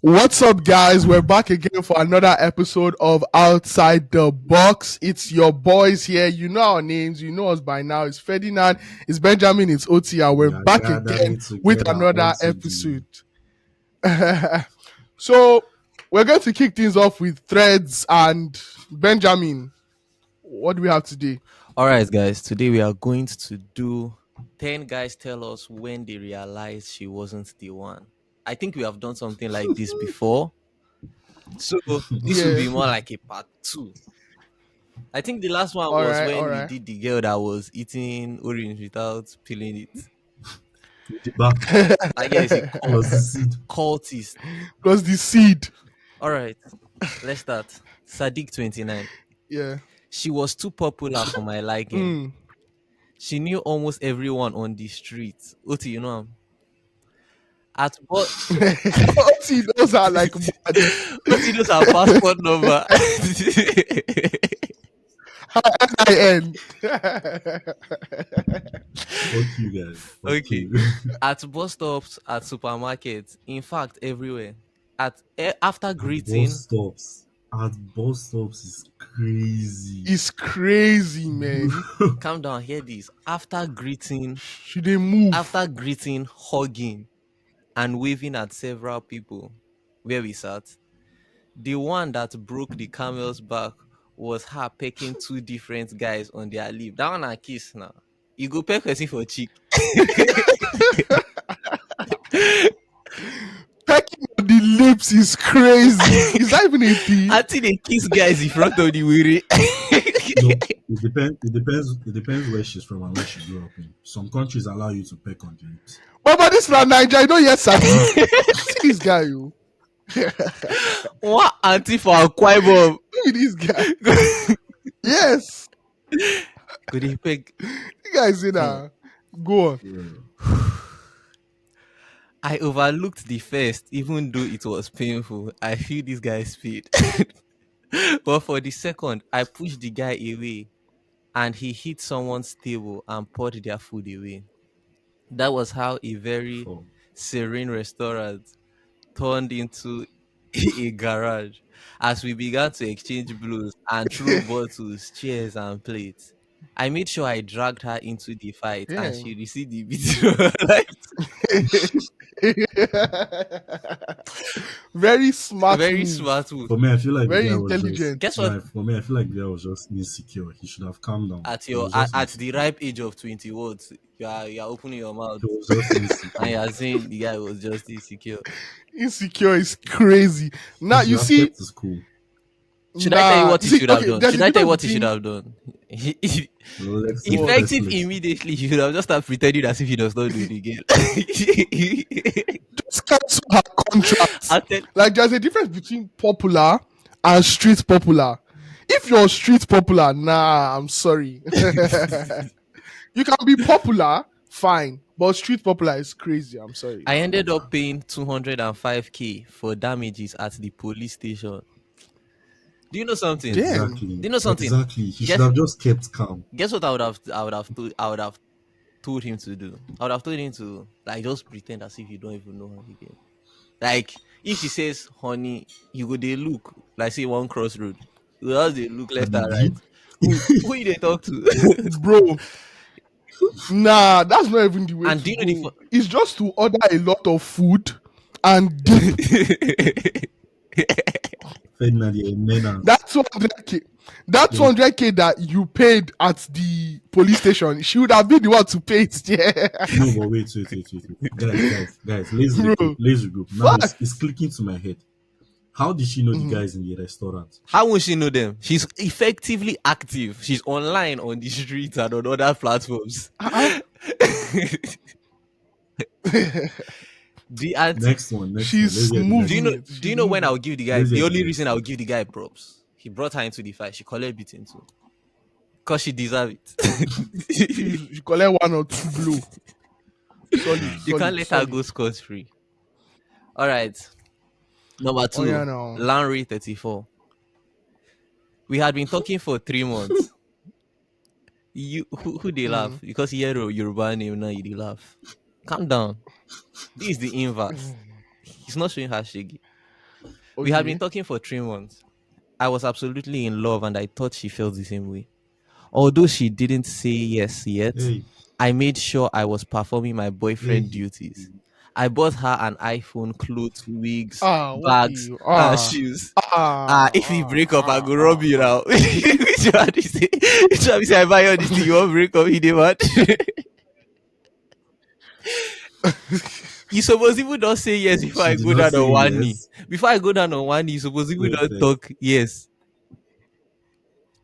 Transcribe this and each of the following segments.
What's up, guys? We're back again for another episode of Outside the Box. It's your boys here. You know our names. You know us by now. It's Ferdinand, it's Benjamin, it's OT, and we're We are back again gathering with together another once episode. again. So, we're going to kick things off with threads. And Benjamin, what do we have today? All right, guys. Today we are going to do 10 guys tell us when they realized she wasn't the one. I think we have done something like this before. So this will Yeah. be more like a part two. I think the last one All was right. when All we right. did the girl that was eating orange without peeling it. The back I guess a plus the seed. cultist. Plus the seed. All right, let's start. Sadiq 29. Yeah. She was too popular for my liking. Mm. She knew almost everyone on the street. Oti, you know him? At what? OT, those are like bad. Oti knows her passport number. NIN. Fuck you guys. Fuck Okay. you. At bus stops, at supermarkets, in fact, everywhere. After At greeting, bus stops. At bus stops is crazy. It's crazy, man. calm down, hear this. After greeting, Should they move? hugging, and waving at several people where we sat, the one that broke the camel's back was her pecking two different guys on their lip. That one a kiss now. You go peck person for cheek. Pecking on the lips is crazy. Is that even a thing? I think they kiss guys in front of the weary. No, it depends. It depends where she's from and where she grew up in. Some countries allow you to peck on the lips. But this is not Nigeria. You know, yes, sir. See this guy, you. What auntie for a choir bomb? Look at this guy. Yes. Could he peck? You guys say that. Go on. Yeah. I overlooked the first, even though it was painful. I feel this guy's speed. But for the second, I pushed the guy away and he hit someone's table and poured their food away. That was how a very Fuck. serene restaurant turned into a garage as we began to exchange blows and throw bottles, chairs, and plates. I made sure I dragged her into the fight and Yeah. she received the beating of her life. Very smart. Very move. smart move. For me, I feel like Very the guy was intelligent. Guess just. what? For me, I feel like the guy was just insecure. He should have calmed down. At He your was just at insecure. the ripe age of 20 words, you are opening your mouth He was just and insecure. you are saying the guy was just insecure. Insecure is crazy. Now He you should have see. kept his cool. Should I tell you what he see, should have okay, done? there's Should a I tell you difference what he should between- have done? Let's Effective let's- immediately, he should have just started pretending as if he does not do it again. Just cancel her contract. I'll tell- Like there's a difference between popular and street popular. If you're street popular, nah, I'm sorry. You can be popular, fine, but street popular is crazy. I'm sorry. I ended up paying 205k for damages at the police station. Do you know something? Damn. Exactly. Do you know something? Exactly. He Guess- should have just kept calm. Guess what I would have told him to do? I would have told him to like just pretend as if you don't even know her again. Like if she says honey, you go they look like say one crossroad. You just they look left and right. Who you they talk to? Bro. Nah, that's not even the way. And to do you know the go. It's just to order a lot of food and dip. Ferdinand, you're a menace. That 200k. That 200k that you paid at the police station, she would have been the one to pay it. Yeah. No, but wait. Guys, lazy Bro. group, lazy group. Now Fuck. it's clicking to my head. How did she know the guys in the restaurant? How will she know them? She's effectively active. She's online on the streets and on other platforms. The auntie, Next one. She's Let's get the moving. next do you know when I'll give the guy Let's the get only this. reason I'll give the guy props? He brought her into the fight. She collected beating too. Because she deserved it. You collect one or two blow. Solid, You solid, can't let her solid. go scot free. Alright. Number 2. Oh, yeah, no. Larry 34. We had been talking for 3 months. Who they laugh? Because he had a Yoruba name now, you they laugh. Calm down. This is the inverse. He's not showing her shaggy. We had been Okay. talking for 3 months. I was absolutely in love and I thought she felt the same way. Although she didn't say yes yet, Hey, I made sure I was performing my boyfriend hey, duties. I bought her an iPhone, clothes, wigs, Ah, what do bags, you? and Ah, shoes. If we break up, I ah, go rob ah, you ah. now. Which one is it? Which one is I buy all this thing? You want break up? You dey mad? You suppose even not say yes before she I did go not down say on one knee. yes. Before I go down on one knee, you suppose even Wait not first. talk yes.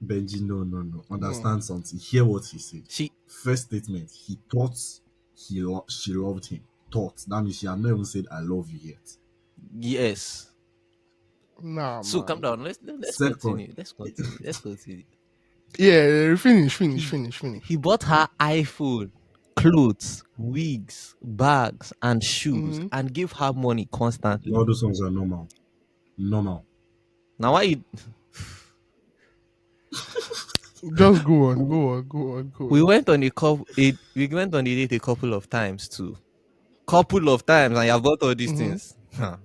Benji, no, no, no. Hmm. Understand something. Hear what he said. She First statement, he thought she loved him. Thought. That means she had not even said I love you yet. yes. Nah, So calm man. down. Let's Second, continue. Let's continue. Let's continue. Yeah, finish, finish, He finish, finish. he bought her iPhone, clothes, wigs, bags, and shoes, Hmm. and gave her money constantly. all those ones are normal. Normal. Now why you, Just go on, go on, go on, go we on. went on a couple we went on a date a couple of times too. Couple of times and you have bought all these Hmm. things. Huh.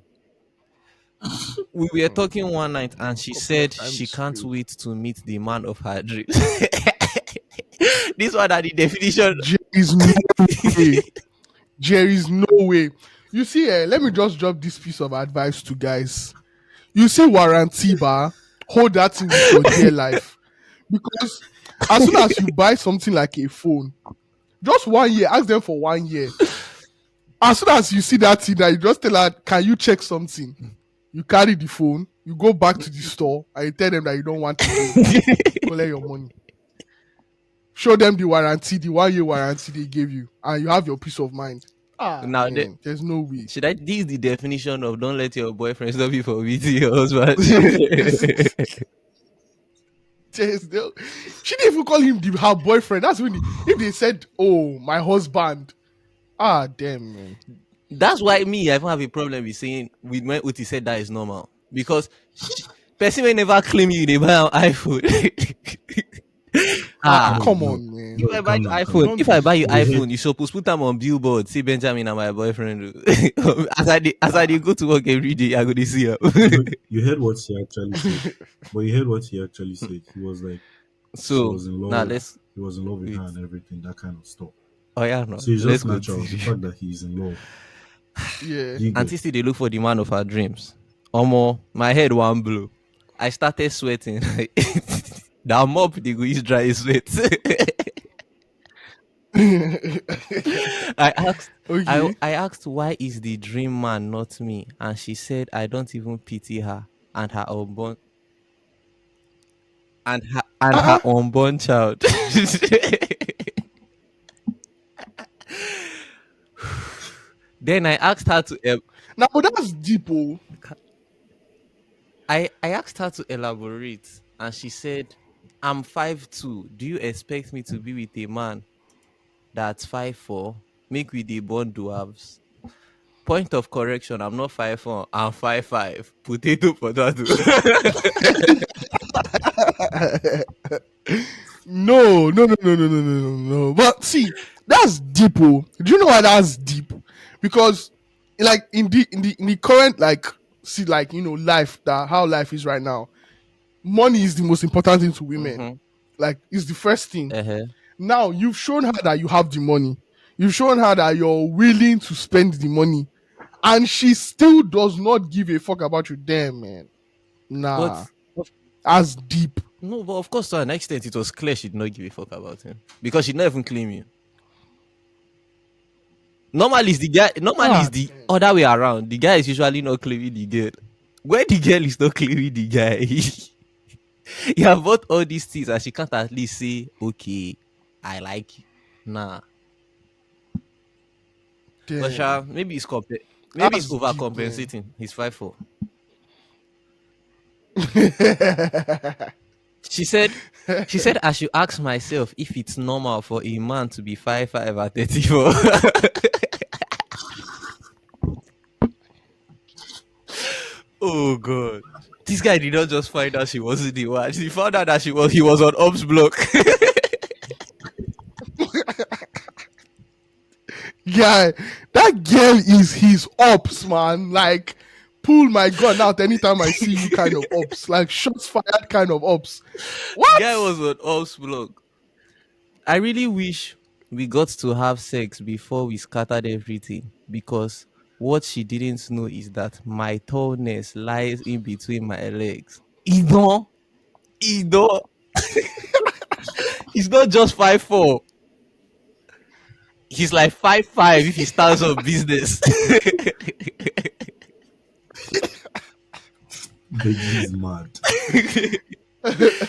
We were talking one night and she Couple said of she times can't failed. wait to meet the man of her dreams. This one are the definition. There is no way. There is no way. You see, let me just drop this piece of advice to guys. You see, warranty bar, hold that thing with your dear life. Because as soon as you buy something like a phone, just 1 year, ask them for 1 year. As soon as you see that thing, that you just tell her, can you check something? You carry the phone, you go back to the store, and you tell them that you don't want again. Collect your money. Show them the warranty, the 1 year warranty they gave you, and you have your peace of mind. Ah, Now man, there's no way. should I this is the definition of don't let your boyfriend stop you from meeting your husband. There's no, she didn't even call him her boyfriend. That's when if they said, "Oh, my husband," ah, damn, man. That's why me, I even have a problem with saying with when Uti said that is normal. Because person may never claim you they buy an iPhone. Ah, ah, No, come no, on, man. if I no, buy calm you down, calm iPhone, down. Don't if do I this buy you to We us. heard, iPhone, you supposed put them on billboard. See Benjamin and my boyfriend. As I go to work every day, I go to see her. you heard what he actually said. But you heard what he actually said. He was like, she So was in now love. let's He was in love with her wait. and everything, that kind of stuff. Oh yeah, no, So it's let's just natural. The continue. fact that he's in love. Yeah. You Auntie get. still they look for the man of her dreams. Omo, my head one blow. I started sweating. That mop they go use dry sweat. I asked I Okay. I asked why is the dream man not me? And she said I don't even pity her and her Uh-uh. unborn child. Then I asked her to Now, but that's deep, oh. I asked her to elaborate and she said, I'm 5'2". Do you expect me to be with a man that's 5'4"? Make we dey born dwarves. Point of correction, I'm not 5'4", I'm 5'5". Potato potato. No, no, no, no, no, no, no, no, no. But see, that's deep, oh. Do you know why that's deep? Because, like, in the current, like, see, like, life, that how life is right now, money is the most important thing to women. Mm-hmm. Like, it's the first thing. Uh-huh. Now you've shown her that you have the money. You've shown her that you're willing to spend the money, and she still does not give a fuck about you. Damn, man. But Nah, that's deep. no, but of course to an extent it was clear she did not give a fuck about him. Because she did not even claim you. Normally it's Ah, the damn. other way around. The guy is usually not claiming the girl. When the girl is not claiming the guy, you have bought all these things and she can't at least say, okay, I like you. Nah. But Damn. maybe it's That's deep, man. overcompensating. He's 5'4". She said I should ask myself if it's normal for a man to be 5'5" at 34. Oh god. This guy did not just find out she wasn't the one. He found out that he was on Ops block. Guy, that girl is his ops, man. Like, pull my gun out anytime I see you kind of ops. Like shots fired kind of ops. Guy What? was on Ops blog. I really wish we got to have sex before we scattered everything because what she didn't know is that my tallness lies in between my legs. He don't. He's not just 5'4". He's like 5'5" if he stands on business. Deji is mad.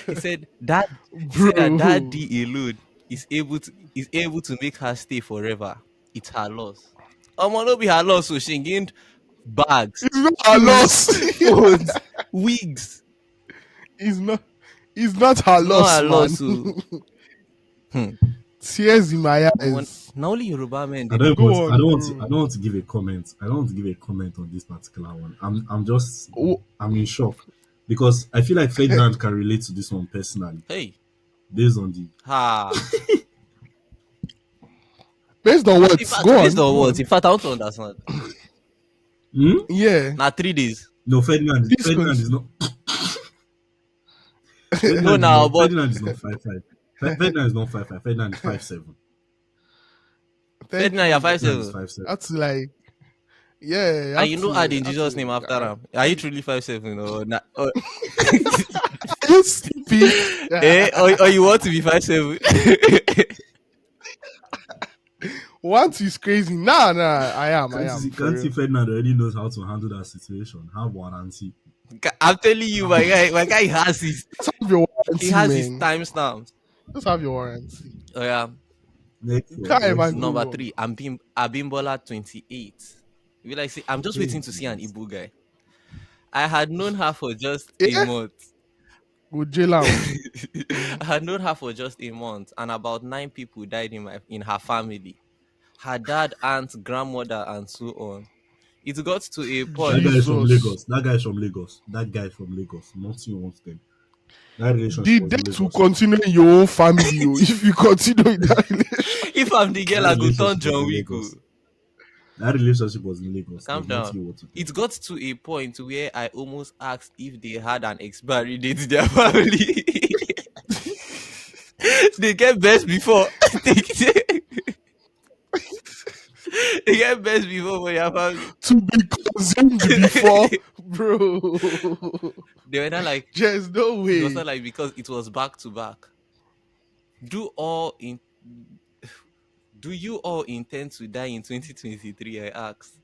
He said that Bro. D alone is able to make her stay forever. It's her loss. No be her loss, so she gained bags, It's not her shoes, loss. phones, wigs. it's not it's not her It's not loss, her man. loss. So, hmm. Tears in my eyes. Now only Yoruba men I they don't do. Go want. I on, don't want to. bro. I don't want to give a comment. I don't want to give a comment on this particular one. I'm just. Oh, I'm in shock because I feel like Ferdinand can relate to this one personally, Hey, based on the. ha. based on In what? fact, Go based on, on go what? on. In fact, I want to understand. Hmm? Yeah. Now 3 days. No, Ferdinand. Please Ferdinand is continue. not. No, Ferdinand is now, not. but Ferdinand is not 5'5". Ferdinand is not 5'5". Ferdinand is 5'7". Thank Ferdinand, you're you. 'Ferdinand is 5'7". 5'7". That's like, yeah, you And have you know to add in have Jesus' name to after have him. Are you truly 5'7" or not? Or, you stupid. or you want to be 5'7"? Once is crazy. Nah, I am for Can't see real. Ferdinand already knows how to handle that situation. Have warranty. I'm telling you, my guy has his Just have your he warranty, has his man. timestamps. Just have your warranty. Oh yeah. Next You one. can't Next ever one. go Number wrong. 3, Abimbola 28. You like say I'm just Hey, waiting to see an Jesus. Igbo guy. I had known her for just a Yeah, month. go jail am. I had known her for just a month, and about 9 people died in her family. Her dad, aunt, grandmother, and so on. It got to a That point. guy is from Jesus. Lagos. That guy is from Lagos. That guy is from Lagos. Nothing wants them. That relationship The was in death will Lagos. continue in your own family, oh, if you continue in that relationship. If I'm the girl, That I go turn relationship was John in Wick. Oh. Lagos. That relationship was in Lagos. Calm There's nothing down. you want to do. It got to a point where I almost asked if they had an expiry date in their family. They get best before. they, they get best before for their family. To be consumed before, bro. They were not like, There's no it was way. not like because it was back to back. Do all in do you all intend to die in 2023? I asked.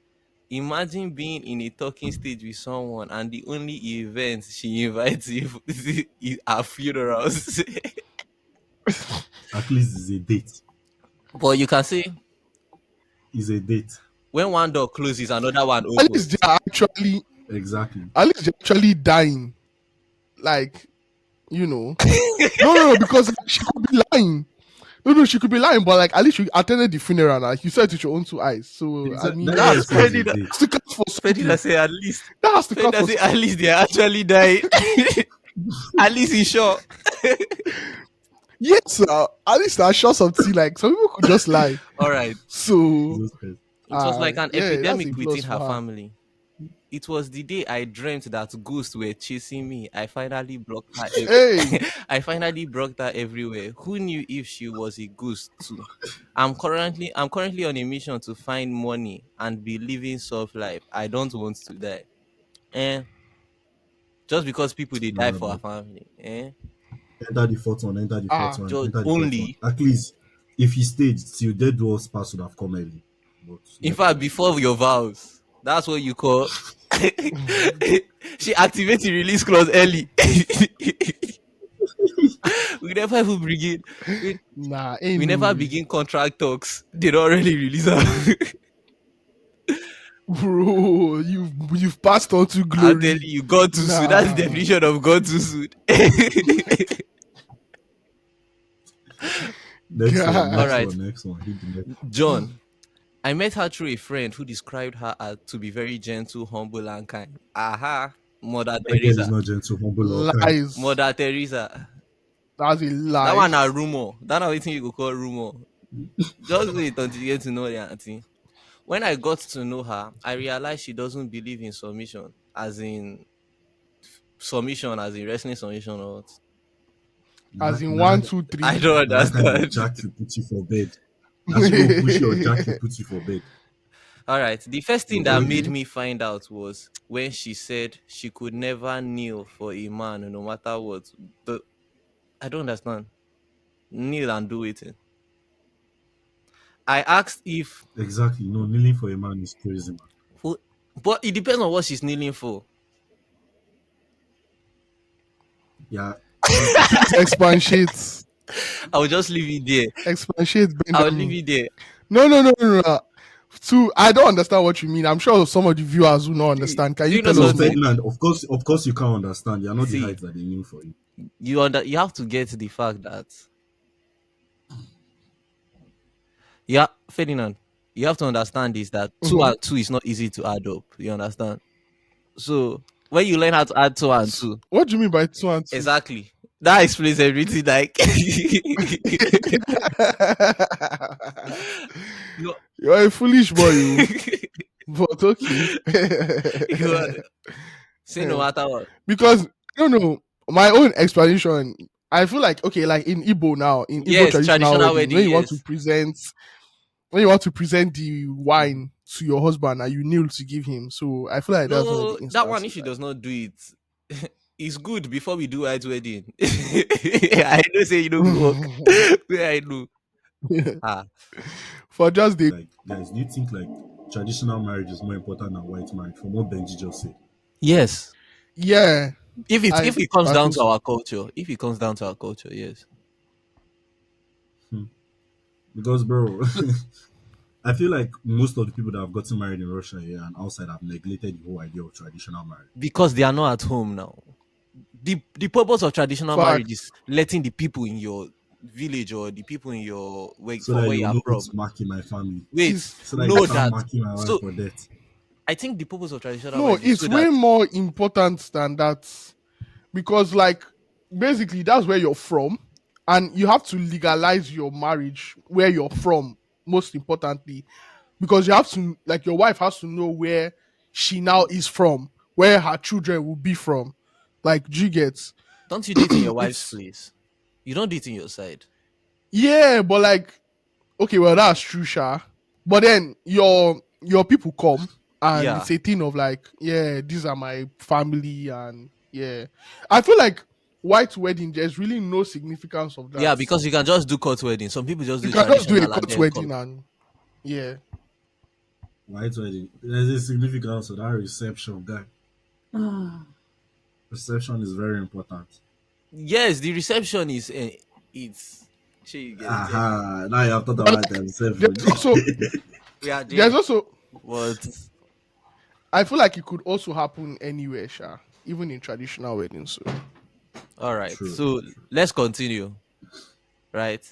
Imagine being in a talking stage with someone and the only event she invites you is her funerals. At least it's a date. But you can see It's a date. when one door closes, another one At least opens. they are actually, Exactly. at least they're actually dying. Like, you know. No, because like, she could be lying. No, she could be lying, but like at least you attended the funeral. Like you saw it with your own 2 eyes. So I mean, That that guy has to says count. a Freddy, date. Has to count for Freddy, something. say at least. That has to count Freddy, for say something. at least they are actually dying. At least he's sure. Yes, at least I shot some tea. Like some people could just lie. All right. So Jesus Christ. It was like an yeah, that's a epidemic within plus her for her. family. It was the day I dreamt that ghosts were chasing me. I finally blocked her. Hey, I finally blocked her everywhere. Who knew if she was a ghost too? I'm currently on a mission to find money and be living soft life. I don't want to die. Eh? Just because people they die Nah, for our bro. family. Eh? Enter the fourth one. Enter the fourth one. Just Enter the fourth one. only. At least if he stayed till dead was pass would have come early. But In next fact, one. before your vows. That's what you call. She activated the release clause early. we never even begin. We, nah, ain't we no never way, begin contract talks. They don't really release her. bro. You've passed on to I'm telling glory. you, God too soon. That's the Nah, definition of God too soon. Next one. All God. Next right, one. Next one. Hit the next. John. I met her through a friend who described her as to be very gentle, humble, and kind. Aha, Mother That girl is Teresa. not gentle, humble, or kind. Lies. Mother Teresa. That's a That lie. one a rumor. That not what you go call rumor. Just wait until you get to know the auntie. When I got to know her, I realized she doesn't believe in submission, as in wrestling submission or what. As in Now one, that, two, I three. don't now that kind of understand. jack you put you for bed. Now she go push you or jack you put you for bed. All right. The first thing But that made okay. Okay. me find out was when she said she could never kneel for a man no matter what. The I don't understand. Kneel and do it. I asked if Exactly. No, kneeling for a man is crazy, man. who- but it depends on what she's kneeling for. Yeah. See, Please expatiate. I will just leave it there. Expatiate, I'll leave Benjamin. it there. No, no, no, no, no. Two, I don't understand what you mean. I'm sure some of the viewers will not See, understand. Can do you you know tell us no, more? something? Ferdinand, of course you can't understand. You're not the See, height that they knew for you. you have to get the fact that yeah, Ferdinand, you have to understand this that two Mm-hmm. and two is not easy to add up. You understand? So when you learn how to add two and two, What do you mean by two and two? exactly, that explains everything. Like no, You're a foolish boy, you. But okay. you are, say no matter what. Because I don't know my own explanation. I feel like okay, like in Igbo now, in Igbo Yes, traditional traditional wedding, wedding. Yes. when you want to present the wine to your husband and you kneel to give him. So I feel like that's one of the No, that one instances. if she does not do it, it's good before we do white wedding. I know say you know go work. Where I know. Ah, For just the Like, guys, do you think like traditional marriage is more important than white marriage from what Benji just said? yes. yeah, If it comes I down feel to so. our culture, yes. Hmm. Because, bro, So, I feel like most of the people that have gotten married in Russia here and outside have neglected the whole idea of traditional marriage. because they are not at home now. The purpose of traditional marriage Fact. is letting the people in your village or the people in your where So from that where you you are know from. who's marking my family. Wait, Is So that you I know start that. marking my wife So for death. I think the purpose of traditional no, marriage is it's so that way more important than that because like basically that's where you're from and you have to legalize your marriage where you're from most importantly because you have to like your wife has to know where she now is from, where her children will be from. Like, do you get? don't you do it in your wife's It's place? You don't do it in your side. yeah, but like okay, well that's true, Sha. But then your people come and Yeah. it's a thing of like, yeah, these are my family and yeah. I feel like white wedding, there's really no significance of Yeah, that. because you can just do court wedding. Some people just You do can just do a traditional and court then call. wedding and yeah. White wedding. There's a significance of that reception, guy. Reception is very important. Yes, the reception is it's sure you get it. Aha, now you have thought But about like reception. there's also We are there's there. also But I feel like it could also happen anywhere, Sha, even in traditional weddings. So. all right. True, So true. let's continue. Right.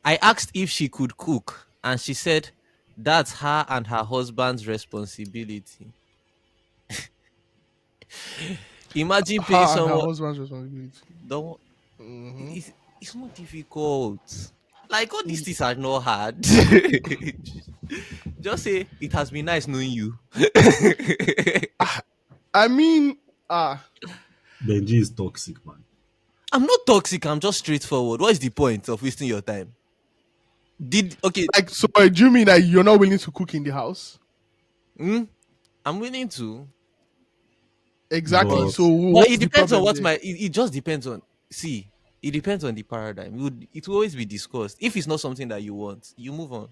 I asked if she could cook, and she said that's her and her husband's responsibility. Imagine paying Her and her someone. husband's responsibility. Don't. Hmm. It's not difficult. Like all these things are not hard. Just say it has been nice knowing you. I mean, ah, Benji is toxic, man. I'm not toxic. I'm just straightforward. What is the point of wasting your time? Did okay? like, so do you mean that you're not willing to cook in the house? Hmm? I'm willing to, Exactly. but But So it what's the depends on problem what there? my. It just depends on. See, it depends on the paradigm. It will always be discussed. If it's not something that you want, you move on.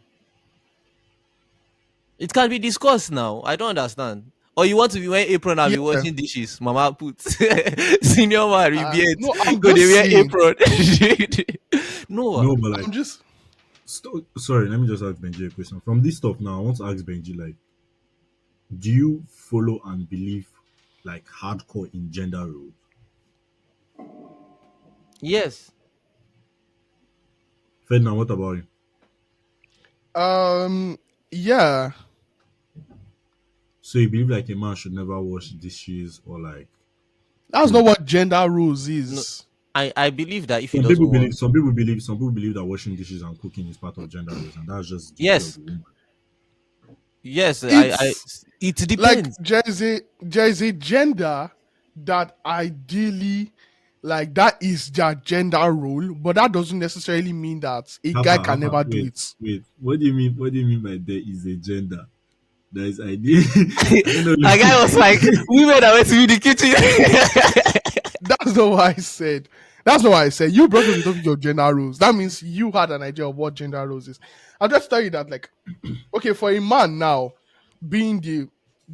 It can be discussed now. I don't understand. Or you want to be wearing apron and be Yeah. washing dishes, mama put senior man rebeat. No, I'm Go they just wear saying. apron. No, no, but like, I'm just sorry, let me just ask Benji a question. From this stuff now, I want to ask Benji, like, do you follow and believe like hardcore in gender roles? yes. Ferdinand, what about you? yeah. So you believe like a man should never wash dishes or like That's not cook? what gender rules No, is. I believe that if he Some doesn't people believe, want, some people believe that washing dishes and cooking is part of gender roles, and that's just duty of yes, the woman. Yes, It's it like depends. there's a gender that ideally, like, that is their gender role, but that doesn't necessarily mean that a guy can Alpha, never do wait, it. wait. What do you mean? What do you mean by there is a gender? There is idea. I don't know. A guy was like, women are went to be the kitchen. That's not what I said. That's not what I said. You brought up the topic of gender roles. That means you had an idea of what gender roles is. I'll just tell you that, like, okay, for a man now, being the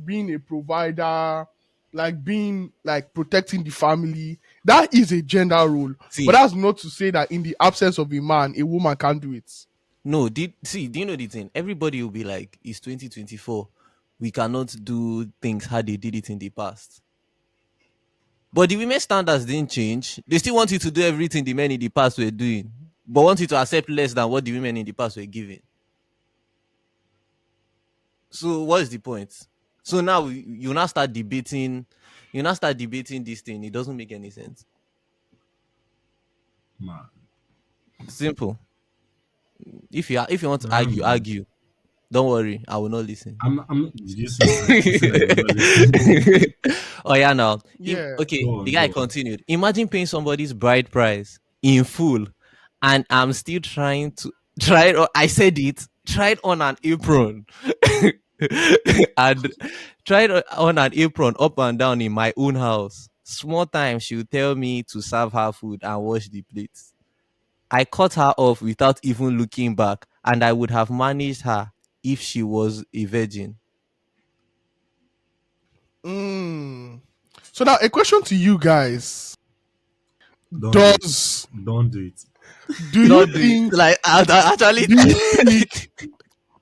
being a provider, like being like protecting the family, that is a gender role. But See, that's not to say that in the absence of a man, a woman can't do it. no, do you know the thing? Everybody will be like, it's 2024. We cannot do things how they did it in the past. But the women standards didn't change. They still want you to do everything the men in the past were doing, but want you to accept less than what the women in the past were giving. So what is the point? So now you now start debating. You now start debating this thing. It doesn't make any sense. Man, Simple. If you want to argue, man. argue. Don't worry, I will not listen. I'm not. Did you say that? You said that you were not listening. Oh yeah, now. Yeah. Okay, Go the on, guy go on. continued. Imagine paying somebody's bride price in full, and I'm still trying to try it. I said it. Try it on an apron, and tried on an apron up and down in my own house. Small time, she would tell me to serve her food and wash the plates. I cut her off without even looking back, and I would have managed her if she was a virgin. Mm. So now a question to you guys: Don't do it. Does Don't do it. do you Not the think like actually. do you think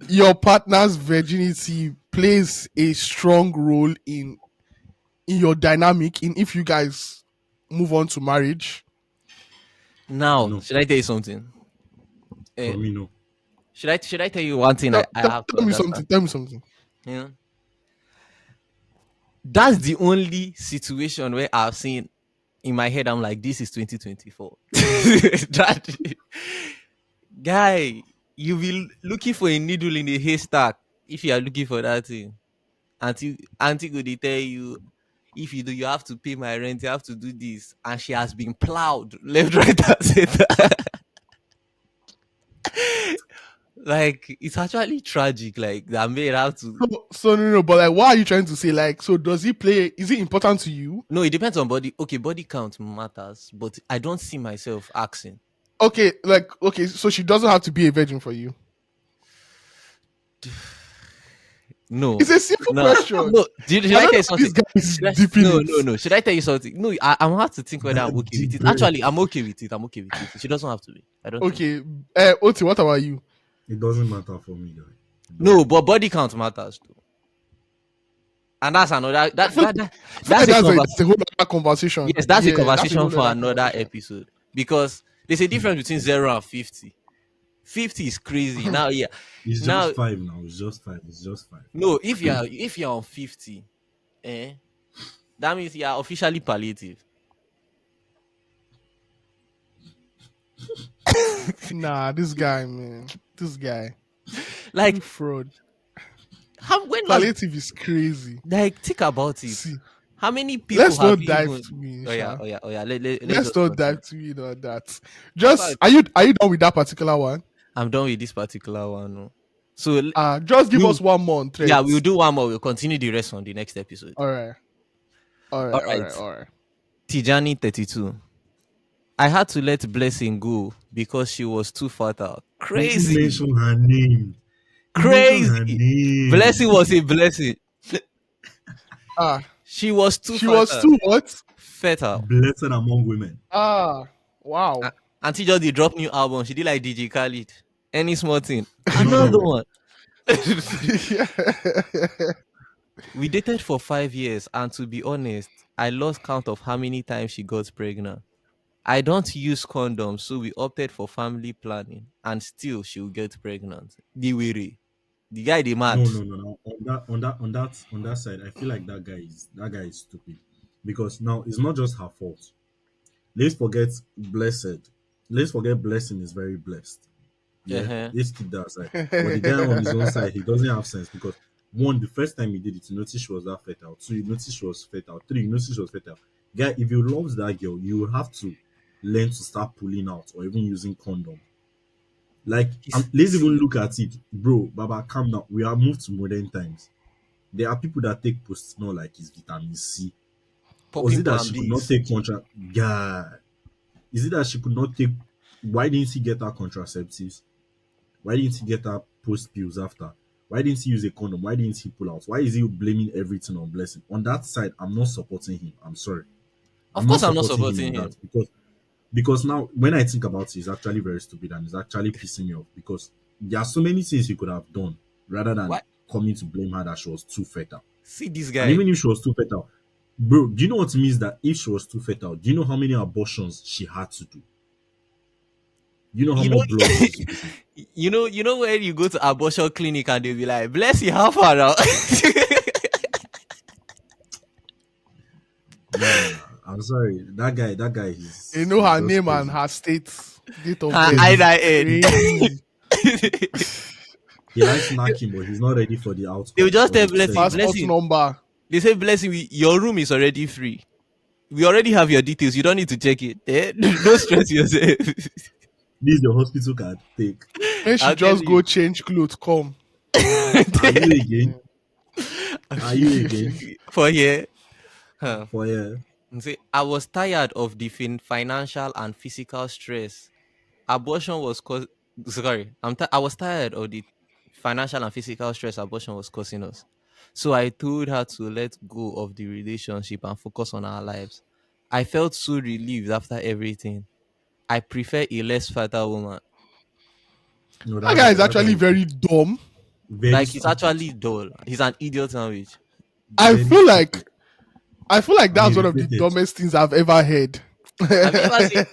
your partner's virginity plays a strong role in your dynamic in if you guys move on to marriage? Now, No, should I tell you something? Eh, for me, no. should I tell you one thing Tell, I tell, have to tell me understand? something. Tell me something. You know, that's the only situation where I've seen in my head. I'm like, this is 2024. That guy, you will looking for a needle in a haystack if you are looking for that thing. Auntie go dey tell you, if you do, you have to pay my rent, you have to do this, and she has been plowed left, right, and center. Like it's actually tragic. Like that made have to. So no, no, but like, what are you trying to say? Like, so does he play? Is it important to you? No, it depends on body. Okay, body count matters, but I don't see myself asking. Okay, like, okay, so she doesn't have to be a virgin for you. No, It's a simple no, question. no. Should I I don't tell know you if this something? guy is Should I, deep in no, it. no, no. Should I tell you something? No, I'm gonna have to think whether I'm That okay with deep it. breath. Actually, I'm okay with it. I'm okay with it. She doesn't have to be. I don't think. Okay, Oti, what about you? It doesn't matter for me, guy. It No, doesn't. but body count matters too. And that's another I feel like, I feel that's like a that's a conversation. whole other conversation. Yes, that's a Yeah, that's a conversation whole for other another conversation. episode because there's a difference between 0 and 50. 50 is crazy. Now, yeah. It's Now, just five now. It's just five. It's just five. no, if you're on 50, eh, that means you are officially palliative. Nah, this guy, man, this guy, you Like, fraud. how when was Palliative is crazy. like think about it. See, How many people let's have not you dive even? to me, Oh yeah, Sha. oh yeah, oh yeah. Let's Let's just not continue. dive to me on that. That's why Just are you done with that particular one? I'm done with this particular one. No. So Just give we us one more on yeah, we'll threads. do one more. We'll continue the rest on the next episode. All right, all All right, all right. right, all right. Tijani 32. I had to let Blessing go because she was too fertile. You Crazy. mentioned her name. You mentioned her Crazy. name. Blessing was a blessing. Ah, She was too she was fertile. too what? Fertile. Blessed among women. Wow. Auntie just did drop new album. She did like DJ Khalid. Any small thing. Another one. We dated for 5 years, and to be honest, I lost count of how many times she got pregnant. I don't use condoms, so we opted for family planning, and still she'll get pregnant. The guy they mad. No, no, no, no. On that side, I feel like that guy is stupid. Because now it's not just her fault. Let's forget blessed. Let's forget blessing is very blessed. Yeah. Uh-huh. Let's keep that aside. But the guy on his own side, he doesn't have sense because One, the first time you did it, you noticed she was that fertile. Two, you noticed she was fertile. Three, you noticed she was fertile. Guy, if you love that girl, you will have to learn to start pulling out or even using condom. Like, let's even See, look at it, bro. Baba, calm down. We have moved to modern times. There are people that take Postinol like it's vitamin C. Or is popping it that plan she could not Bs. take contra? God, is it that she could not take? Why didn't he get her contraceptives? Why didn't he get her post pills after? Why didn't he use a condom? Why didn't he pull out? Why is he blaming everything on Blessing? On that side, I'm not supporting him. I'm sorry. Of I'm not course, I'm not supporting him on supporting that him. because now when I think about it, it's actually very stupid and it's actually pissing me off because there are so many things he could have done rather than What? coming to blame her that she was too fertile. See this And guy. even if she was too fertile, bro, do you know what it means that if she was too fertile, do you know how many abortions she had to do? Do you know how You much know, blood she's losing? you know when you go to abortion clinic and they'll be like, "Bless you, how far now?" Nah, I'm sorry. That guy You is know he's her just name and crazy. her state, date of Her birth. eye He's that end. Crazy. he likes knocking, but he's not ready for the They will outcome just or the tell Blessing, settlement. Passport Blessing. number. They say, Blessing, your room is already free. We already have your details. You don't need to check it. Eh? Don't stress yourself. This is your hospital card. Take. When she I'll tell just go you. change clothes, come. Are you Yeah. again? Are you again? For here. Huh. For And say, I was tired of the financial and physical stress. Abortion was caused. Sorry, I was tired of the financial and physical stress abortion was causing us. So I told her to let go of the relationship and focus on our lives. I felt so relieved after everything. I prefer a less fertile woman. no, That guy is that guy actually is very dumb. very Like he's stupid. actually dull. He's an idiot sandwich. I Very feel stupid. like I feel like And that's one of the irritated. dumbest things I've ever heard. Have you ever seen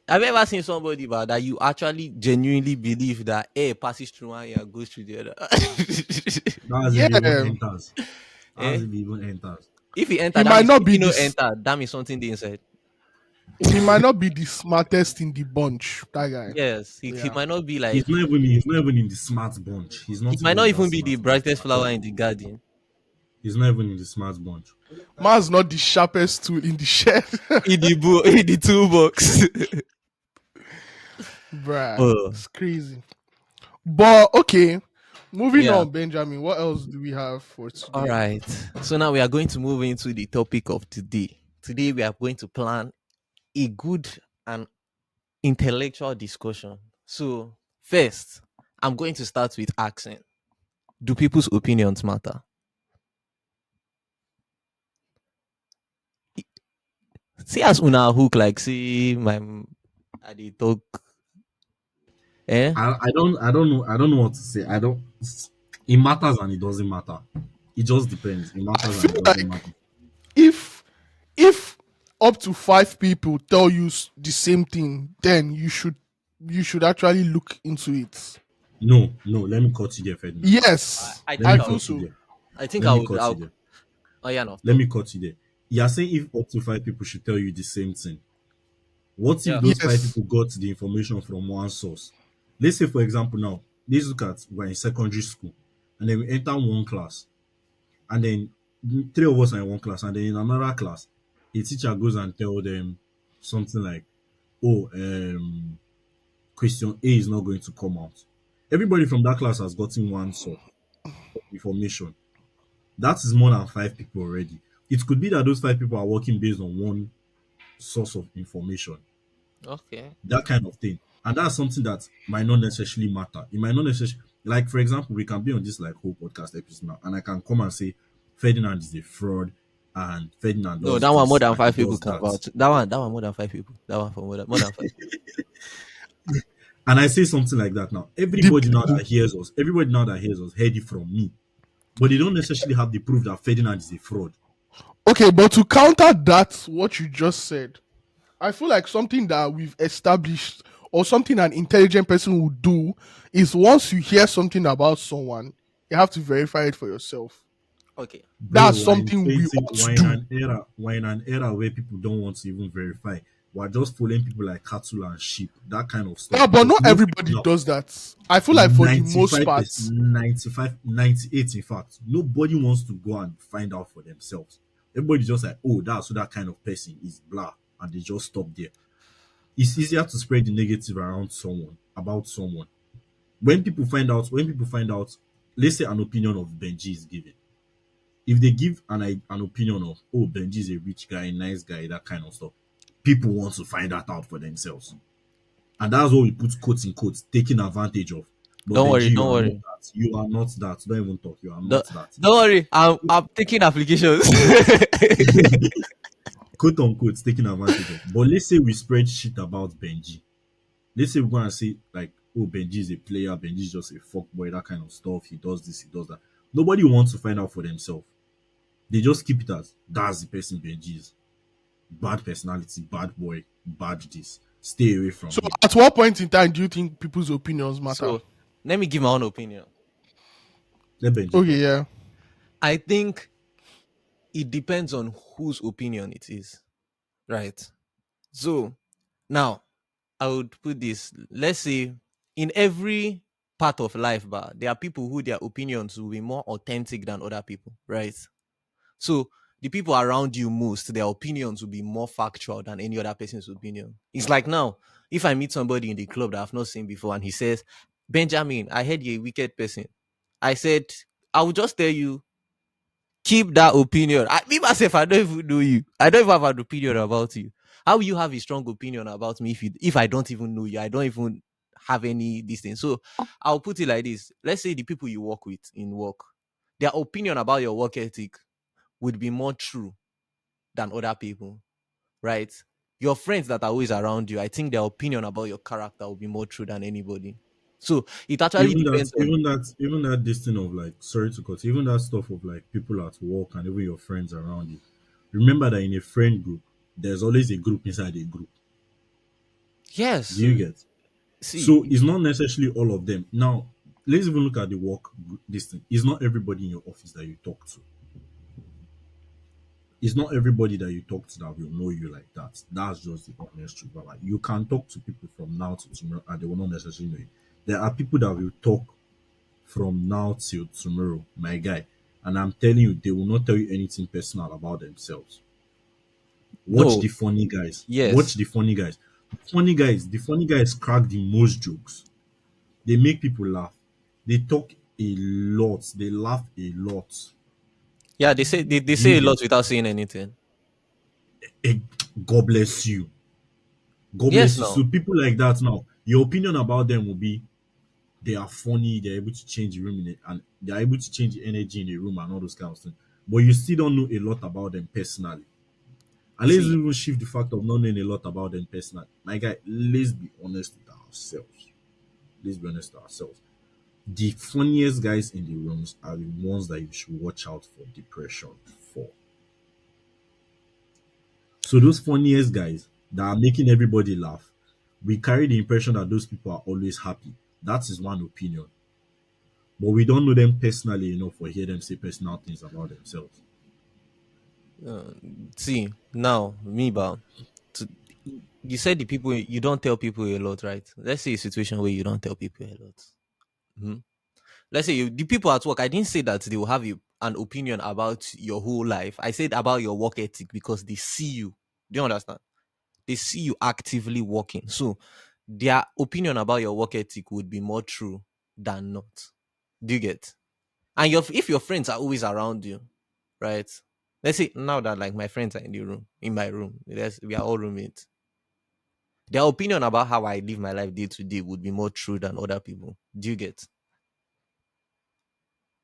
have you ever seen somebody but that you actually genuinely believe that air passes through one ear and goes through the other? That's if he even Yeah, enters. That's Eh? if he even enters. If he he enter, that might means not if be he no this. enter, that means something they inside. He might not be the smartest in the bunch. That guy. Yes, he Yeah. might not be like He's not even in the smart bunch. He's he not might even not in that even be the smart bunch brightest at all. flower in the garden. He's not even in the smart bunch. Man's not the sharpest tool in the shed. In the toolbox. Bruh. Oh, It's crazy. But okay. Moving yeah. on, Benjamin. What else do we have for All today? right. So now we are going to move into the topic of today. Today we are going to plan a good and intellectual discussion. So first, I'm going to start with asking: do people's opinions matter? See as una hook like see my I dey talk. Eh? I don't know what to say. I don't it matters and it doesn't matter. It just depends. It I matters and feel it doesn't like matter. if if up to 5 people tell you the same thing, then you should actually look into it. No, no, let me cut you there, Ferdinand. Yes, I Let me think I I feel would. cut you so. there. I think Let I me would. cut you there. Oh yeah, no Let talk. me cut you there. You are saying if up to 5 people should tell you the same thing. What if Yeah. those five Yes. people got the information from one source? Let's say, for example, now, let's look at we're in secondary school and then we enter one class and then three of us are in one class and then in another class, a teacher goes and tell them something like, oh, question A is not going to come out. Everybody from that class has gotten one source of information. That is more than 5 people already. It could be that those 5 people are working based on one source of information, Okay. that kind of thing. And that's something that might not necessarily matter. It might not necessarily, like, for example, we can be on this like whole podcast episode now, and I can come and say Ferdinand is a fraud and Ferdinand No, does that one more this than and he five people does can that. vouch. That one more than 5 people. That one for more than 5 people. And I say something like that now. The, Everybody now that hears us heard it from me. But they don't necessarily have the proof that Ferdinand is a fraud. okay, but to counter that, what you just said, I feel like something that we've established or something an intelligent person would do is once you hear something about someone, you have to verify it for yourself. Bro, That's something we ought to do. we're in an era where people don't want to even verify. we're just following people like cattle and sheep, that kind of stuff. Yeah, but Because not most people everybody now, does that. I feel like for the most 95%, part, 95, 98, in fact, nobody wants to go and find out for themselves. Everybody's just like, oh, that's who that kind of person is, blah. And they just stop there. It's easier to spread the negative around someone, about someone. When people find out, let's say an opinion of Benji is given. If they give an opinion of, oh, Benji is a rich guy, nice guy, that kind of stuff, people want to find that out for themselves. And that's what we put quotes in quotes, taking advantage of. But Don't Benji, worry, you don't are not worry. that. You are not that. Don't even talk. You are Don't, not that. don't worry. I'm taking applications. Quote unquote, taking advantage of. But let's say we spread shit about Benji. Let's say we go and say, like, oh, Benji is a player, Benji is just a fuck boy, that kind of stuff. He does this, he does that. Nobody wants to find out for themselves. They just keep it as that's the person Benji is. Bad personality, bad boy, bad this. Stay away from so him. at what point in time do you think people's opinions matter? So let me give my own opinion. Let Benji Okay, talk. yeah. I think it depends on whose opinion it is. Right. So now I would put this. Let's say in every part of life, but there are people who their opinions will be more authentic than other people, right? So the people around you most, their opinions will be more factual than any other person's opinion. It's like now, if I meet somebody in the club that I've not seen before and he says, Benjamin, I heard you're a wicked person. I said, I will just tell you, keep that opinion. Me myself, I don't even know you. I don't even have an opinion about you. How will you have a strong opinion about me if I don't even know you? I don't even have any this thing. So I'll put it like this. Let's say the people you work with in work, their opinion about your work ethic would be more true than other people, right? Your friends that are always around you, I think their opinion about your character will be more true than anybody. So it actually Even that, depends on. even that, even that this thing of like, sorry to cut, even that stuff of like people at work and even your friends around you. Remember that in a friend group, there's always a group inside a group. Yes. Do you get? See, So it's not necessarily all of them. Now, let's even look at the work this thing. It's not everybody in your office that you talk to. It's not everybody that you talk to that will know you like that. That's just the honest truth. But like, you can talk to people from now to tomorrow and they will not necessarily know you. There are people that will talk from now till tomorrow, my guy. And I'm telling you, they will not tell you anything personal about themselves. Watch no, the funny guys. Watch yes. the funny guys. The funny guys crack the most jokes. They make people laugh. They talk a lot. They laugh a lot. Yeah, they Do you say a get? lot without saying anything. Eh, God bless you. God Yes, bless you. no. So people like that now, your opinion about them will be they are funny, they're able to change the room and they're able to change the energy in the room and all those kinds of things. But you still don't know a lot about them personally. And let's See, even shift the fact of not knowing a lot about them personally. My guy, let's be honest with ourselves. Let's be honest with ourselves. The funniest guys in the rooms are the ones that you should watch out for depression for. So those funniest guys that are making everybody laugh, we carry the impression that those people are always happy. That is one opinion. But we don't know them personally enough or hear them say personal things about themselves. uh, see now me, but to, you said the people you don't tell people a lot, right? Let's say a situation where you don't tell people a lot. Mhm. Let's say the people at work. I didn't say that they will have an opinion about your whole life. I said about your work ethic because they see you. Do you understand? They see you actively working. So their opinion about your work ethic would be more true than not. Do you get? And if your friends are always around you, right? Let's say now that like my friends are in the room, in my room, we are all roommates. Their opinion about how I live my life day to day would be more true than other people. Do you get?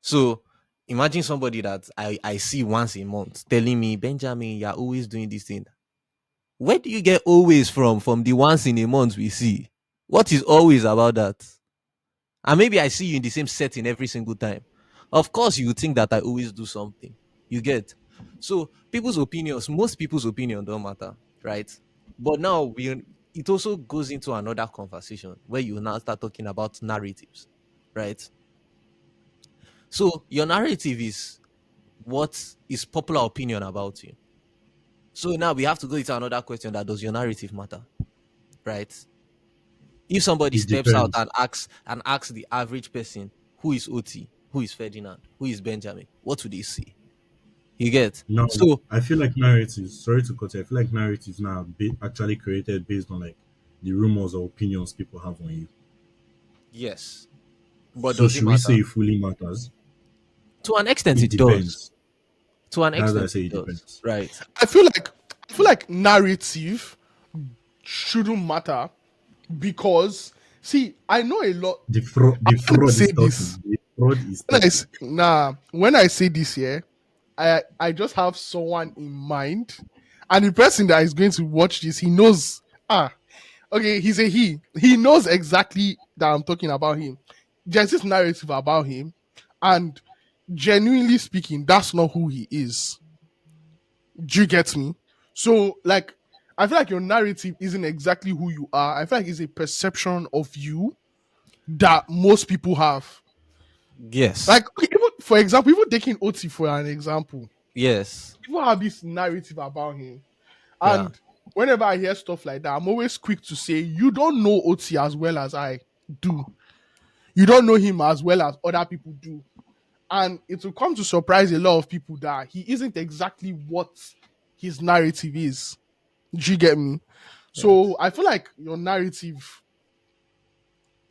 So imagine somebody that I see once a month telling me, Benjamin, you're always doing this thing. Where do you get always from? From the once in a month we see. What is always about that? And maybe I see you in the same setting every single time. Of course, you would think that I always do something. You get? So people's opinions, most people's opinion don't matter, right? But now it also goes into another conversation where you now start talking about narratives, right? So your narrative is what is popular opinion about you. So now we have to go into another question: that does your narrative matter, right? If somebody It steps out depends. and asks the average person who is OT, who is Ferdinand, who is Benjamin, what would they say? You get Now, so I feel like narratives. Sorry to cut you. I feel like narratives now are actually created based on like the rumors or opinions people have on you. yes, but So does it should we say matter? it fully matters? To an extent, It it does. depends. To an That's why I extent, say it it does. depends. Right? I feel like narrative shouldn't matter because see, I know a lot. The I'm gonna fraud say is this. talking. The fraud is talking. When I say this here, I just have someone in mind, and the person that is going to watch this, he knows. Okay, he's a he. He knows exactly that I'm talking about him. There's this narrative about him, and genuinely speaking, that's not who he is. Do you get me? So, like, I feel like your narrative isn't exactly who you are. I feel like it's a perception of you that most people have. Yes. Like, even, for example, even taking Oti for an example, Yes. people have this narrative about him. Yeah. And whenever I hear stuff like that, I'm always quick to say, you don't know Oti as well as I do. You don't know him as well as other people do. And it will come to surprise a lot of people that he isn't exactly what his narrative is. Do you get me? So Yes. I feel like your narrative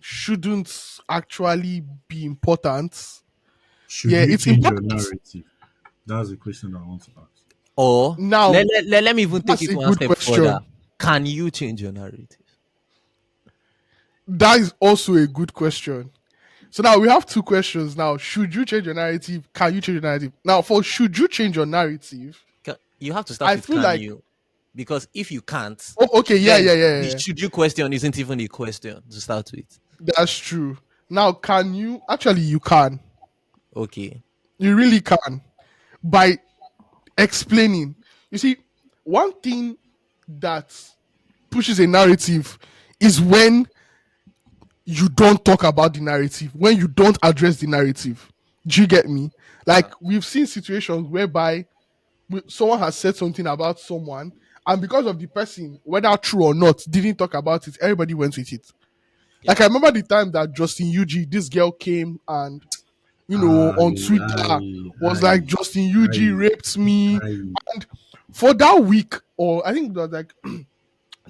shouldn't actually be important. Should Yeah, you it's change your important. narrative? That's the question I want to ask. Or Now, let me even take that's it a one good step further. question. Can you change your narrative? That is also a good question. So now we have two questions now. Should you change your narrative? Can you change your narrative? Now, for should you change your narrative, You have to start I with feel can like, you? Because if you can't, oh, okay, yeah, then yeah, yeah, the yeah. should you question isn't even a question to start with. That's true. Now, can you? Actually, you can. Okay. You really can. By explaining. You see, one thing that pushes a narrative is when you don't talk about the narrative, when you don't address the narrative. Do you get me? Yeah. Like, we've seen situations whereby someone has said something about someone, and because of the person, whether true or not, didn't talk about it, everybody went with it. Like, Yeah. I remember the time that Justin UG, this girl came and, on I, Twitter I, was like, I, Justin UG I, raped me. I. And for that week, or I think it was like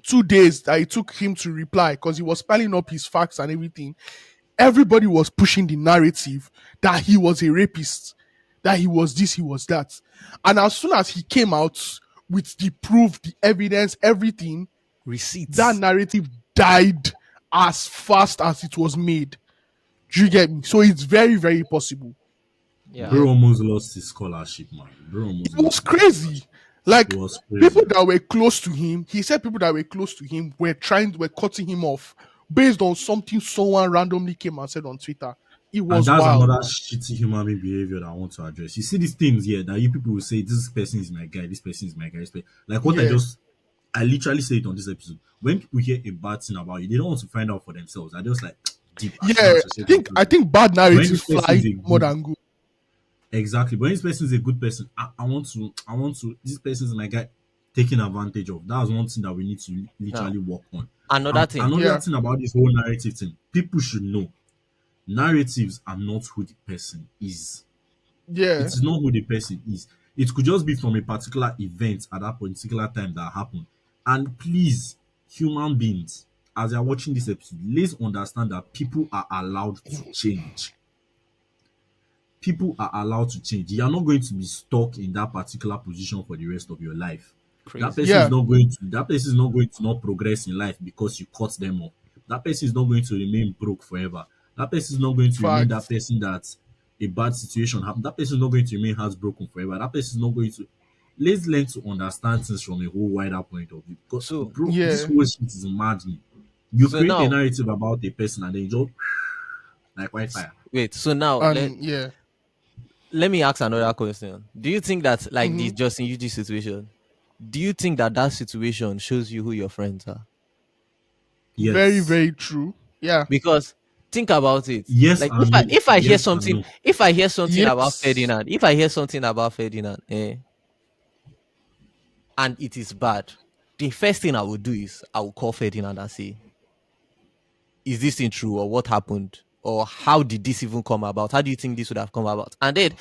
2 days that it took him to reply because he was piling up his facts and everything, everybody was pushing the narrative that he was a rapist, that he was this, he was that. And as soon as he came out with the proof, the evidence, everything, that Receipts. narrative died as fast as it was made. Do you get me? So it's very, very possible. Yeah. Yeah. Bro almost lost his scholarship, man. Bro almost It was lost his crazy. scholarship. It Like, was people crazy. that were close to him, he said people that were close to him were cutting him off based on something someone randomly came and said on Twitter. It And was that's wild, another man. shitty human being behavior that I want to address. You see these things here that you people will say, this person is my guy, this person is my guy. Like what Yeah. I literally say it on this episode. When people hear a bad thing about you, they don't want to find out for themselves. I just like deep. I shouldn't Yeah. I associate with think this I person. think bad But when narratives this person fly is a more good, than good. exactly. But when this person is a good person, I want to, this person is my guy taking advantage of. That's one thing that we need to Now, literally work on. another And thing. another Yeah. thing about this whole narrative thing, people should know narratives are not who the person is. It Yeah. is not who the person is. It could just be from a particular event at that particular time that happened. And please, human beings, as you're watching this episode, let's understand that people are allowed to change. People are allowed to change. You are not going to be stuck in that particular position for the rest of your life. Crazy. Yeah. That person is not going to not progress in life because you cut them off. That person is not going to remain broke forever. That person is not going to remain that Facts. person that a bad situation happened. That person is not going to remain heartbroken forever. That person is not going to. Let's learn to understand things from a whole wider point of view. Because So bro, this Yeah. whole shit is maddening. You so create a now narrative about a person and then you just like Wi-Fi. wait. So now And yeah. let me ask another question. Do you think that like Hmm. the Justin UG situation, do you think that that situation shows you who your friends are? Very, Yes. very true. Yeah. Because think about it. Yes Like and no. if I hear Yes and something no. if I hear something about Yes. Ferdinand, if I hear something about Ferdinand, and it is bad, the first thing I would do is I will call Ferdinand and say, is this thing true, or what happened? Or how did this even come about? How do you think this would have come about? And then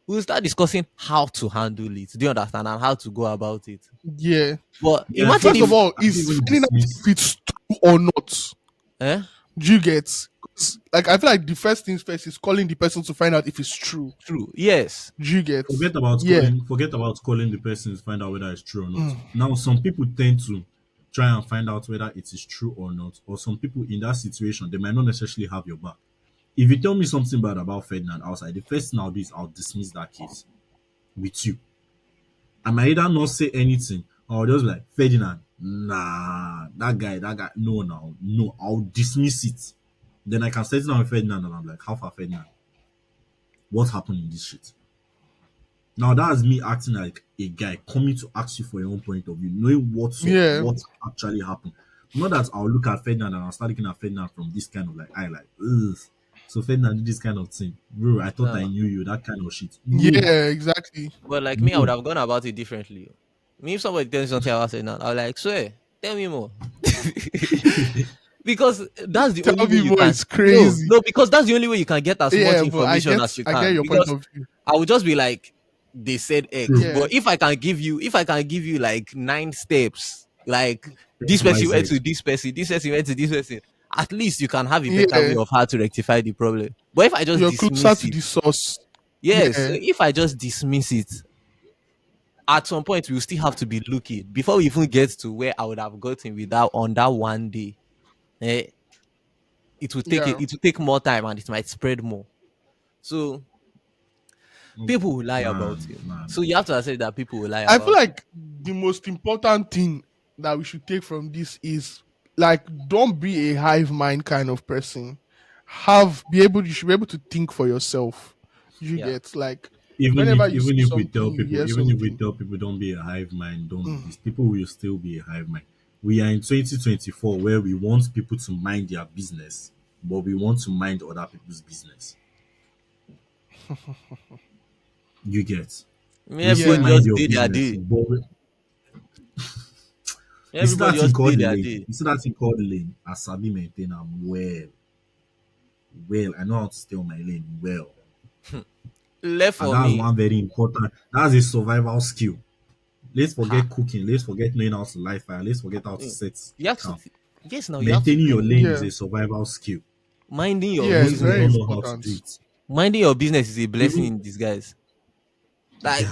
we'll start discussing how to handle it. Do you understand? And how to go about it. Yeah. But Yeah, imagine First of if all, I don't is even finding out dismiss. if it's true or not. eh? Do you get? 'Cause, like, I feel like the first things first is calling the person to find out if it's true. True. Yes. Do you get? Forget about Yeah. calling. Forget about calling the person to find out whether it's true or not. Mm. Now, some people tend to try and find out whether it is true or not. Or some people in that situation, they might not necessarily have your back. If you tell me something bad about Ferdinand outside, the first thing I'll do is I'll dismiss that case with you. I might either not say anything or I'll just be like, Ferdinand, nah, that guy, no, no, no, I'll dismiss it. Then I can settle down with Ferdinand and I'm like, how far, Ferdinand? What happened in this shit? Now that's me acting like a guy coming to ask you for your own point of view, knowing Yeah. what actually happened. Not that I'll look at Ferdinand and I'll start looking at Ferdinand from this kind of like I like, ugh. So Ferdinand did this kind of thing. Bro, I thought I No. knew you, that kind of shit. No, Yeah. Exactly. But like me, I would no. have gone about it differently. Me, if somebody tells me something about it now, I'll like, swear, tell me more. Because that's the only Tell way me you more. can. It's No, crazy. no, because that's the only way you can get as much Yeah, but information as you I get can. your point Because of view. I would just be like, they said X. True. Yeah. But if I can give you like 9 steps, like this person went XYZ. to this person went to this person, at least you can have a better way Yeah. of how to rectify the problem. But if I just You're closer dismiss to it, the source. yes, Yeah. if I just dismiss it, at some point we'll still have to be looking before we even get to where I would have gotten without on that one day. Eh, Yeah. it will take more time and it might spread more. So people will lie about Man, you. man. So you have to accept that people will lie I feel about you. like the most important thing that we should take from this is like don't be a hive mind kind of person. You should be able to think for yourself. You Yeah. get like whenever you see something, you hear Even if we something. tell people don't be a hive mind, don't do Mm. this, people will still be a hive mind. We are in 2024 where we want people to mind their business, but we want to mind other people's business. You get. We say Everybody Yeah. mind just your did their business, day. but you see Everybody that thing just called did the their lane. day. You see that thing called the lane. I sabi maintain am well. Well, I know how to stay on my lane well. Left And for that's me. one very important. That's a survival skill. Let's Ha. forget cooking. Let's forget knowing how to light fire. Let's forget how to Mm. set You have to camp. yes now you have to Maintaining your think. lane is Yeah. a survival skill. Minding your Yeah, Most it's people very don't business. know how to important. do it. Minding your business is a blessing Even in disguise. Like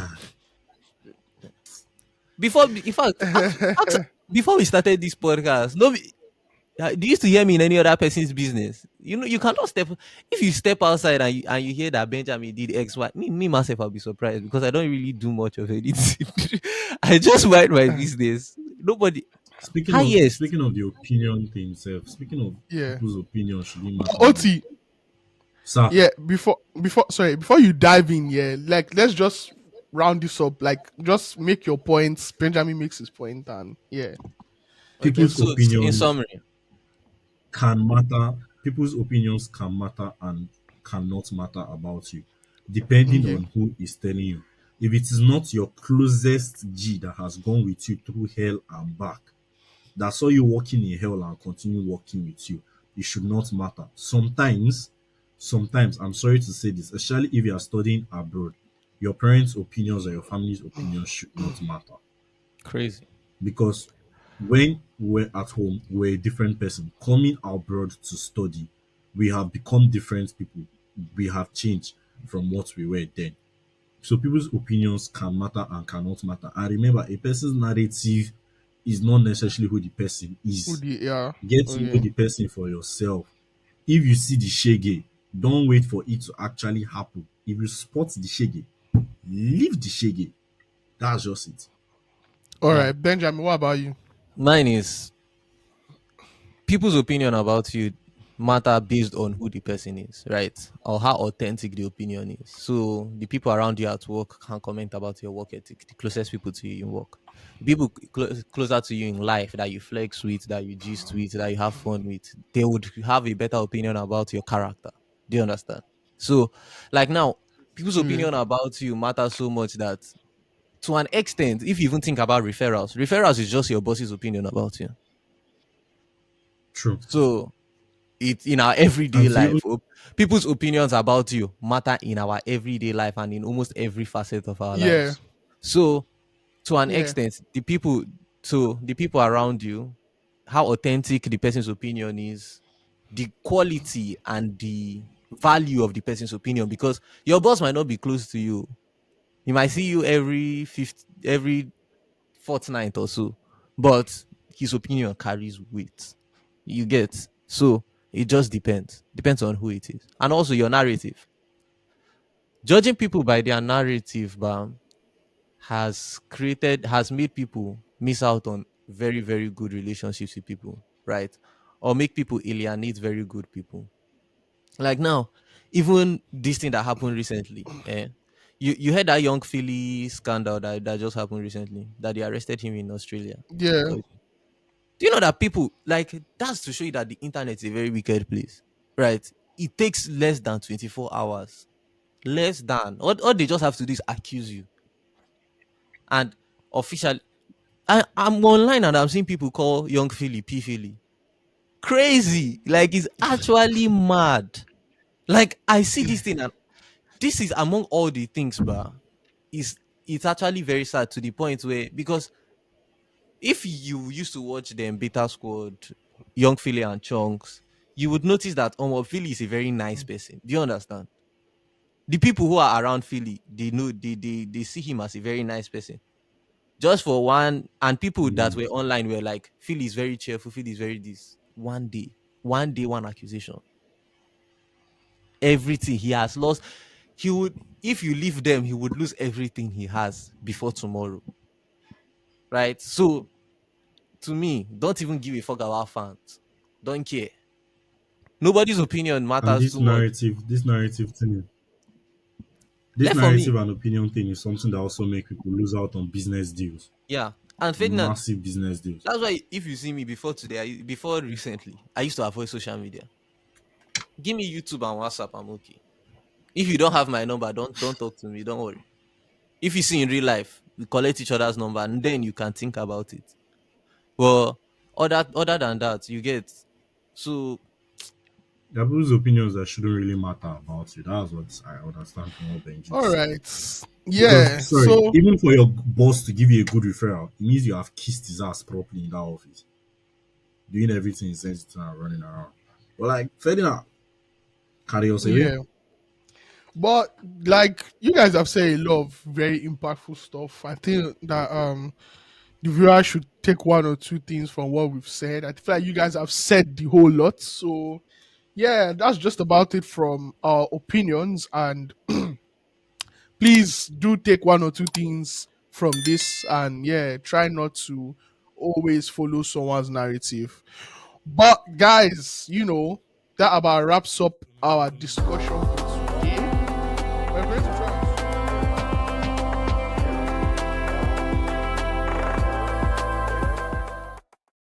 God, in fact, before we started this podcast, no, do you used to hear me in any other person's business? You know, you cannot step if you step outside and you hear that Benjamin did X, Y. Me myself, I'll be surprised because I don't really do much of anything. I just mind my business. Nobody highest. speaking of the opinion thing, self. Speaking of Yeah. people's opinion, shouldn't matter more. Oti, Sir, yeah, before you dive in, yeah, like let's just round this up. Like just make your points. Benjamin makes his point and yeah. Okay, people's so in opinions summary, can matter. People's opinions can matter and cannot matter about you, depending Yeah. on who is telling you. If it is not your closest G that has gone with you through hell and back, that saw you walking in hell and continue walking with you, it should not matter. Sometimes, I'm sorry to say this, especially if you are studying abroad, your parents' opinions or your family's opinions should not matter. crazy. Because when we're at home, we're a different person. Coming abroad to study, we have become different people. We have changed from what we were then. So people's opinions can matter and cannot matter. And remember, a person's narrative is not necessarily who the person is. Yeah. Get Oh to know yeah. the person for yourself. If you see the shege, don't wait for it to actually happen. If you spot the shege, leave the shege. That's just it. All Yeah. right, Benjamin. What about you? Mine is people's opinion about you matter based on who the person is, right? Or how authentic the opinion is. So the people around you at work can comment about your work ethic, the closest people to you in work. The people closer to you in life that you flex with, that you gist with, that you have fun with, they would have a better opinion about your character. Do you understand? So, like now, people's Yeah. opinion about you matter so much that To an extent, if you even think about referrals is just your boss's opinion about you. True. So it in our everyday And to even life, people's opinions about you matter in our everyday life and in almost every facet of our Yeah, lives. So to an yeah, extent, the people around you, how authentic the person's opinion is, the quality and the value of the person's opinion, because your boss might not be close to you. He might see you every fortnight or so, but his opinion carries weight. You get. So it just depends on who it is, and also your narrative. Judging people by their narrative, bam, has made people miss out on very very good relationships with people, right? Or make people alienate very good people. Like now, even this thing that happened recently, you heard that young Philly scandal that just happened recently, that they arrested him in Australia. yeah. So, do you know that people, like, that's to show you that the internet is a very wicked place, right? It takes less than 24 hours. Less than. All they just have to do is accuse you. And officially, I'm online and I'm seeing people call young Philly P Philly. Crazy. Like, it's actually mad. Like, I see this thing and this is among all the things, but is it's actually very sad to the point where, because if you used to watch them Beta Squad, Young Philly and Chunks, you would notice that Philly is a very nice person. Do you understand? The people who are around Philly, they know they see him as a very nice person. Just for one, and people that mm, were online were like, Philly is very cheerful, Philly is very this. One day, one accusation. Everything he has lost, he would, if you leave them, he would lose everything he has before tomorrow. Right? So to me, don't even give a fuck about fans. Don't care. Nobody's opinion and matters this too much. narrative, this Left for narrative me. and opinion thing is something that also make people lose out on business deals, Yeah. And Ferdinand, massive business deals. that's why if you see me before today, before recently, I used to avoid social media. Give me YouTube and WhatsApp, I'm okay. If you don't have my number, don't talk to me. Don't worry. If you see in real life, we collect each other's number and then you can think about it. Well, other than that, you get. So There are people's opinions that shouldn't really matter about you. That's what I understand from what Benji is All saying. right. Because, Yeah. sorry, So, even for your boss to give you a good referral, it means you have kissed his ass properly in that office, doing everything he says to and running around. But like, Ferdinand, carry us away. yeah. But like you guys have said a lot of very impactful stuff. I think that the viewer should take one or two things from what we've said. I feel like you guys have said the whole lot. So yeah, that's just about it from our opinions. And please do take one or two things from this, and yeah, try not to always follow someone's narrative. But guys, that about wraps up our discussion